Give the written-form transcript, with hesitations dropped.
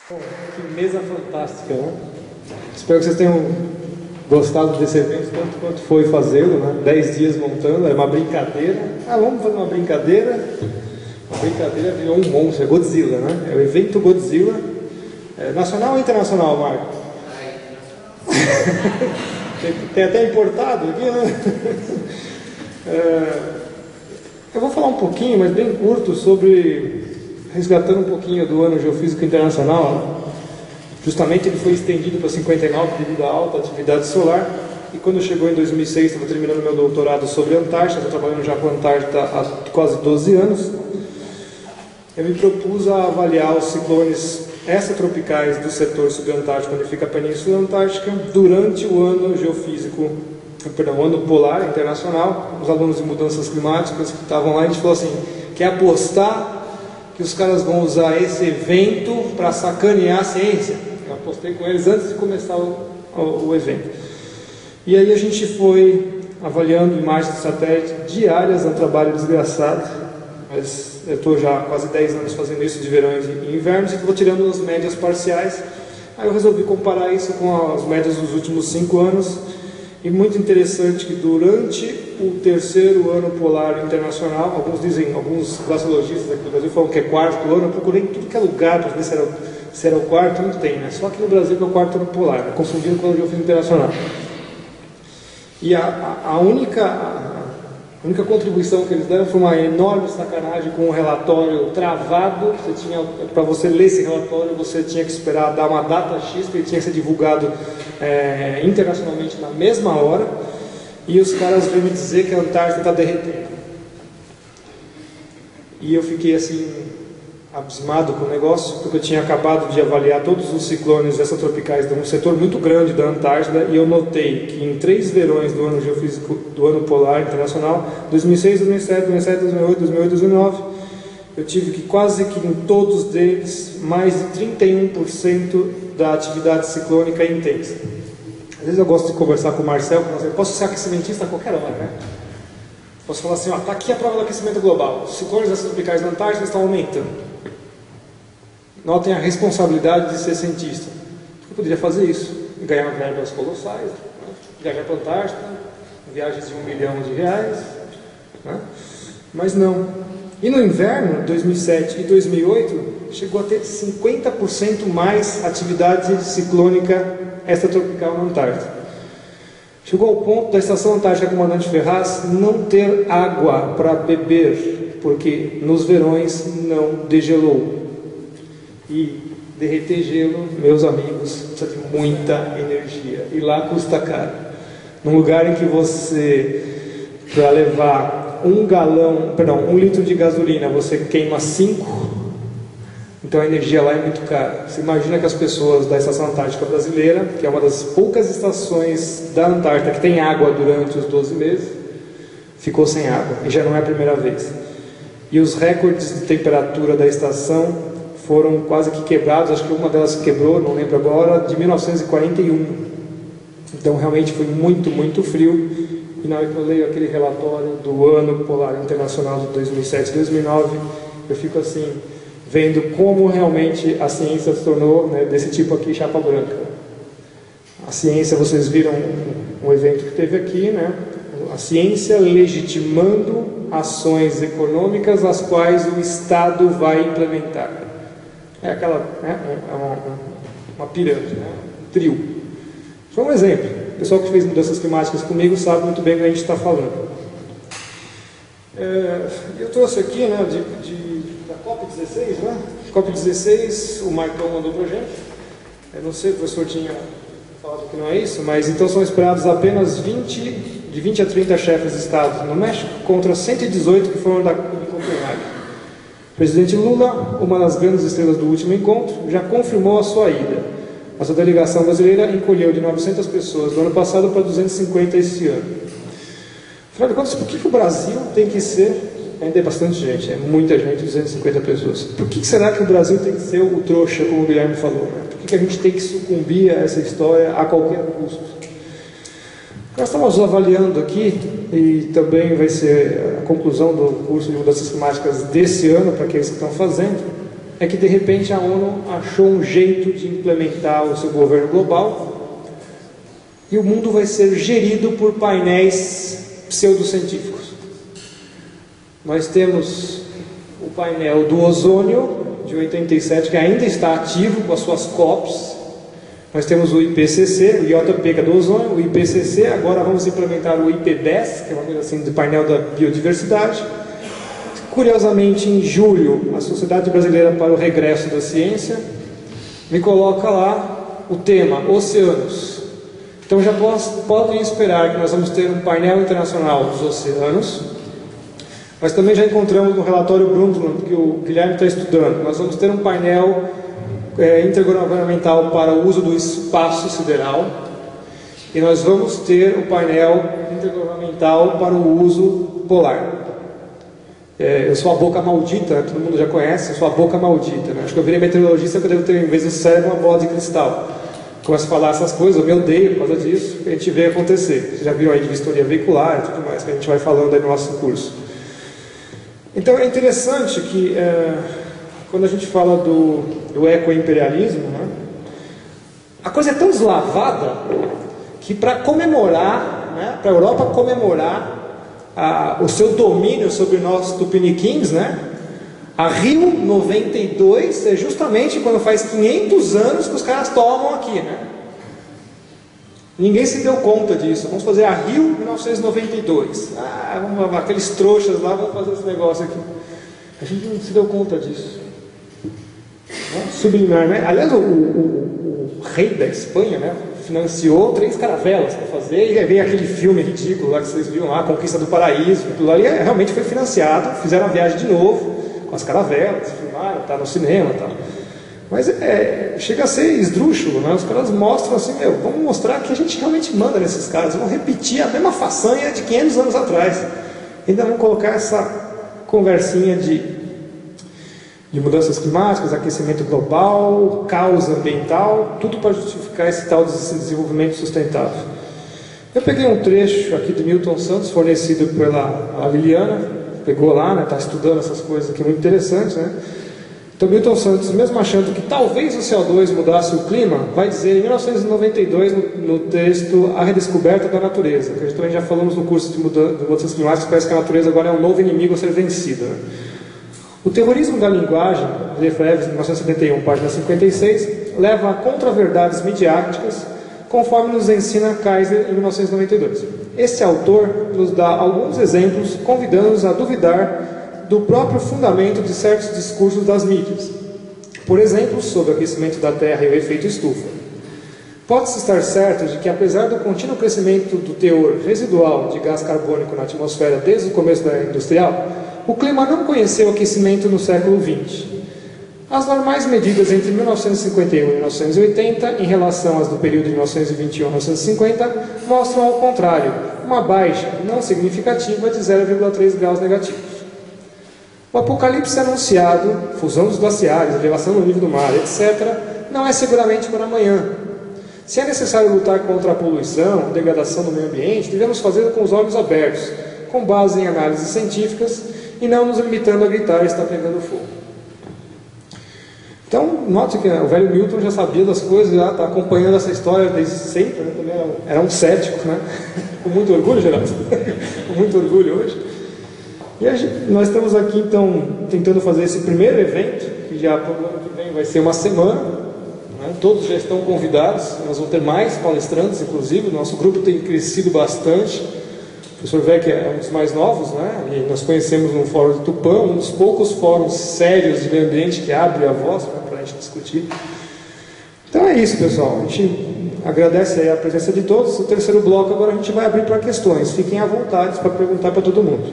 Bom, que mesa fantástica, né? Espero que vocês tenham gostado desse evento, tanto quanto foi fazê-lo, né? 10 dias montando, é uma brincadeira. Vamos fazer uma brincadeira. A brincadeira virou um monstro, é Godzilla, né? É o evento Godzilla. É nacional ou internacional, Marco? Tem até importado aqui, né? Eu vou falar um pouquinho, mas bem curto, sobre resgatando um pouquinho do Ano Geofísico Internacional, né? Justamente ele foi estendido para 59 devido à alta atividade solar, e quando chegou em 2006, estava terminando meu doutorado sobre a Antártida, estou trabalhando já com a Antártida há quase 12 anos, eu me propus a avaliar os ciclones extratropicais do setor subantártico, onde fica a Península Antártica, durante o Ano Geofísico, o Ano Polar Internacional. Os alunos de mudanças climáticas que estavam lá, a gente falou assim, quer apostar que os caras vão usar esse evento para sacanear a ciência? Eu apostei com eles antes de começar o evento. E aí a gente foi avaliando imagens de satélite diárias, é um trabalho desgraçado, mas eu estou já há quase 10 anos fazendo isso de verões e invernos, e vou tirando as médias parciais. Aí eu resolvi comparar isso com as médias dos últimos 5 anos, e muito interessante que durante o terceiro ano polar internacional, alguns glaciologistas aqui no Brasil falam que é quarto ano, eu procurei em tudo que é lugar para ver se era o quarto, não tem, né? Só aqui no Brasil que é o quarto ano polar, confundindo com o Geofísico Internacional. E a única contribuição que eles deram foi uma enorme sacanagem com um relatório travado. Para você ler esse relatório, você tinha que esperar dar uma data X, que ele tinha que ser divulgado internacionalmente na mesma hora, e os caras vêm me dizer que a Antártida está derretendo. E eu fiquei assim, abismado com o negócio, porque eu tinha acabado de avaliar todos os ciclones extratropicais de um setor muito grande da Antártida, e eu notei que em 3 verões do ano geofísico, do ano polar internacional, 2006, 2007, 2007, 2008, 2008, 2009, eu tive que quase que em todos deles, mais de 31% da atividade ciclônica é intensa. Às vezes eu gosto de conversar com o Marcel, eu posso ser aquecimentista a qualquer hora, né? Posso falar assim, está aqui a prova do aquecimento global, os ciclones extratropicais da Antártida estão aumentando. Notem a responsabilidade de ser cientista. Eu poderia fazer isso, ganhar verbas colossais, né? Viajar para a Antártida, viagens de R$1 milhão, né? Mas não. E no inverno, 2007 e 2008, chegou a ter 50% mais atividade ciclônica extratropical na Antártida. Chegou ao ponto da Estação Antártica Comandante Ferraz não ter água para beber, porque nos verões não degelou. E derreter gelo, meus amigos, precisa de muita energia, e lá custa caro. Num lugar em que você, para levar 1 litro de gasolina, você queima 5, então a energia lá é muito cara. Você imagina que as pessoas da Estação Antártica Brasileira, que é uma das poucas estações da Antártida que tem água durante os 12 meses, ficou sem água, e já não é a primeira vez. E os recordes de temperatura da estação foram quase que quebrados, acho que uma delas quebrou, não lembro agora, de 1941. Então realmente foi muito, muito frio. E na hora que eu leio aquele relatório do Ano Polar Internacional de 2007 e 2009, eu fico assim, vendo como realmente a ciência se tornou, né, desse tipo aqui, chapa branca. A ciência, vocês viram um evento que teve aqui, né? A ciência legitimando ações econômicas as quais o Estado vai implementar. É aquela, né, uma pirâmide, né, um trio. Só um exemplo. O pessoal que fez mudanças climáticas comigo sabe muito bem o que a gente está falando. Eu trouxe aqui, né, da COP16, né? COP16, o Marcão mandou para a gente. Eu não sei, o professor tinha falado que não é isso, mas então são esperados apenas de 20 a 30 chefes de Estado no México, contra 118 que foram de Copenhague. O presidente Lula, uma das grandes estrelas do último encontro, já confirmou a sua ida. A sua delegação brasileira encolheu de 900 pessoas no ano passado para 250 este ano. Afinal de contas, por que o Brasil tem que ser... Ainda é bastante gente, é muita gente, 250 pessoas. Por que será que o Brasil tem que ser o trouxa, como o Guilherme falou? Né? Por que a gente tem que sucumbir a essa história a qualquer custo? Nós estamos avaliando aqui, e também vai ser a conclusão do curso de mudanças climáticas desse ano, para aqueles que estão fazendo, é que de repente a ONU achou um jeito de implementar o seu governo global e o mundo vai ser gerido por painéis pseudocientíficos. Nós temos o painel do ozônio de 87, que ainda está ativo com as suas COPs. Nós temos o IPCC, o JP, que é do ozônio, o IPCC, agora vamos implementar o IP10, que é uma coisa assim do painel da biodiversidade. Curiosamente, em julho, a Sociedade Brasileira para o Regresso da Ciência me coloca lá o tema Oceanos. Então já podem esperar que nós vamos ter um painel internacional dos oceanos. Mas também já encontramos no relatório Brundtland, que o Guilherme está estudando, nós vamos ter um painel intergovernamental para o uso do espaço sideral, e nós vamos ter o painel intergovernamental para o uso polar. Eu sou a boca maldita, todo mundo já conhece, eu sou a boca maldita, né? Acho que eu virei meteorologista porque eu devo ter, em vez do cérebro, uma bola de cristal. Começo a falar essas coisas, eu me odeio por causa disso, a gente vê acontecer. Você já viu aí de vistoria veicular e tudo mais, que a gente vai falando aí no nosso curso. Então é interessante que quando a gente fala do ecoimperialismo, né, a coisa é tão deslavada que para comemorar, né, para a Europa comemorar o seu domínio sobre nós tupiniquins, né, a Rio 92 é justamente quando faz 500 anos que os caras tomam aqui, né? Ninguém se deu conta disso. Vamos fazer a Rio 1992. Aqueles trouxas lá vão fazer esse negócio aqui. A gente não se deu conta disso. Subliminar, né? Aliás, o rei da Espanha, né, financiou 3 caravelas para fazer, e veio aquele filme ridículo lá que vocês viram lá, Conquista do Paraíso, tudo ali realmente foi financiado, fizeram a viagem de novo, com as caravelas, filmaram, tá no cinema e tal. Mas chega a ser esdrúxulo, né? Os caras mostram assim, vamos mostrar que a gente realmente manda nesses caras, vamos repetir a mesma façanha de 500 anos atrás. Ainda vamos colocar essa conversinha de mudanças climáticas, aquecimento global, caos ambiental, tudo para justificar esse tal desenvolvimento sustentável. Eu peguei um trecho aqui do Milton Santos, fornecido pela Liliana, pegou lá, né, está estudando essas coisas aqui muito interessantes, né? Então Milton Santos, mesmo achando que talvez o CO2 mudasse o clima, vai dizer em 1992 no texto A Redescoberta da Natureza, que a gente também já falamos no curso de mudanças climáticas, parece que a natureza agora é um novo inimigo a ser vencido, né? O terrorismo da linguagem, Lefebvre, 1971, página 56, leva a contraverdades midiáticas, conforme nos ensina Kaiser em 1992. Este autor nos dá alguns exemplos, convidando-nos a duvidar do próprio fundamento de certos discursos das mídias. Por exemplo, sobre o aquecimento da Terra e o efeito estufa. Pode-se estar certo de que, apesar do contínuo crescimento do teor residual de gás carbônico na atmosfera desde o começo da era industrial, o clima não conheceu aquecimento no século XX. As normais medidas entre 1951 e 1980, em relação às do período de 1921 a 1950, mostram ao contrário, uma baixa não significativa de 0,3 graus negativos. O apocalipse anunciado, fusão dos glaciares, elevação do nível do mar, etc., não é seguramente para amanhã. Se é necessário lutar contra a poluição, a degradação do meio ambiente, devemos fazê-lo com os olhos abertos, com base em análises científicas, e não nos limitando a gritar está pegando fogo. Então, note que o velho Milton já sabia das coisas, já está acompanhando essa história desde sempre, né? Também era um cético, né? Com muito orgulho, Geraldo? Com muito orgulho hoje. E nós estamos aqui, então, tentando fazer esse primeiro evento, que já para o ano que vem vai ser uma semana, né? Todos já estão convidados, nós vamos ter mais palestrantes, inclusive, o nosso grupo tem crescido bastante. O professor Vec é um dos mais novos, né? E nós conhecemos no Fórum de Tupã, um dos poucos fóruns sérios de meio ambiente que abre a voz, né, para a gente discutir. Então é isso, pessoal. A gente agradece aí a presença de todos. O terceiro bloco agora a gente vai abrir para questões. Fiquem à vontade para perguntar para todo mundo.